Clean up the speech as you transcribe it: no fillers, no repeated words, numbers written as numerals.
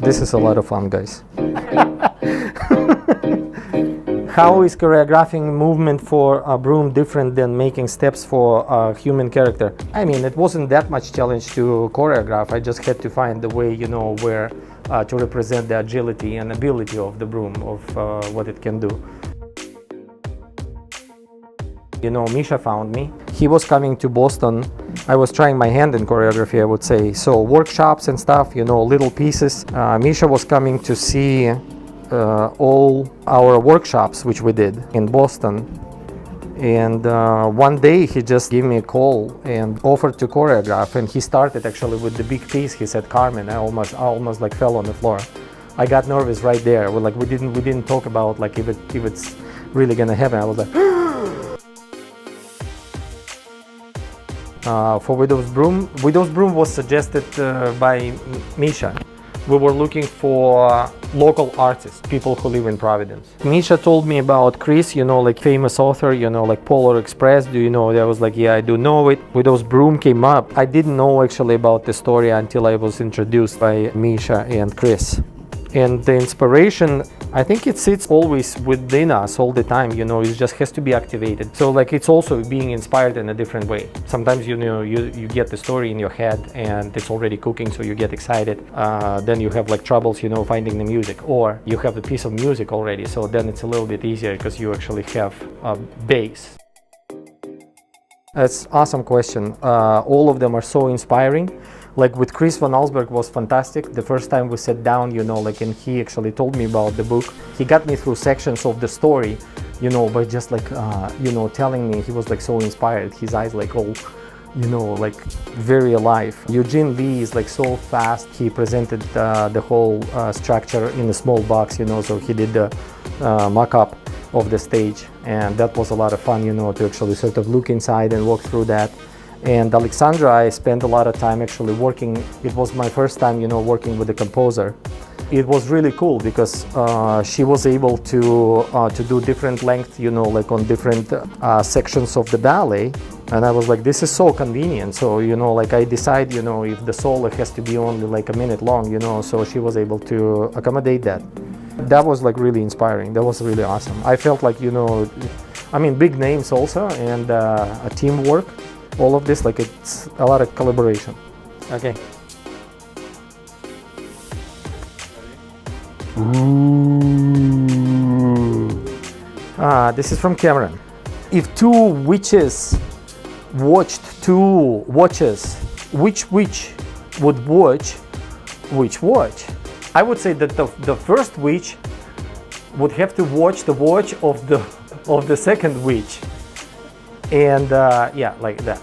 This is a lot of fun, guys. How is choreographing movement for a broom different than making steps for a human character? I mean, it wasn't that much challenge to choreograph. I just had to find the way, you know, where to represent the agility and ability of the broom, of what it can do. You know, Misha found me. He was coming to Boston. I was trying my hand in choreography, I would say. So workshops and stuff, you know, little pieces. Misha was coming to see all our workshops which we did in Boston, and one day he just gave me a call and offered to choreograph, and he started actually with the big piece. He said Carmen. I almost like fell on the floor. I got nervous right there. We didn't talk about like if it's really gonna happen. I was like for Widows Broom was suggested by Misha. We were looking for local artists, people who live in Providence. Misha told me about Chris, you know, like famous author, you know, like Polar Express. Do you know? I was like, yeah, I do know it. Widows Broom came up. I didn't know actually about the story until I was introduced by Misha and Chris. And the inspiration, I think it sits always within us all the time, you know, it just has to be activated. So like it's also being inspired in a different way. Sometimes, you know, you get the story in your head and it's already cooking, so you get excited. Then you have like troubles, you know, finding the music, or you have a piece of music already, so then it's a little bit easier because you actually have a base. That's an awesome question. All of them are so inspiring. Like with Chris Van Allsburg was fantastic. The first time we sat down, you know, like, and he actually told me about the book. He got me through sections of the story, you know, by just like, you know, telling me. He was like so inspired. His eyes like all, you know, like very alive. Eugene Lee is like so fast. He presented the whole structure in a small box, you know, so he did the mock-up of the stage, and that was a lot of fun, you know, to actually sort of look inside and walk through that. And Alexandra, I spent a lot of time actually working. It was my first time, you know, working with a composer. It was really cool because she was able to do different length, you know, like on different sections of the ballet. And I was like, this is so convenient. So, you know, like I decide, you know, if the solo has to be only like a minute long, you know, so she was able to accommodate that. That was like really inspiring. That was really awesome. I felt like, you know, I mean, big names also, and a teamwork. All of this, like it's a lot of collaboration. Okay. Ooh. This is from Cameron. If two witches watched two watches, which witch would watch which watch? I would say that the first witch would have to watch the watch of the second witch. And yeah, like that.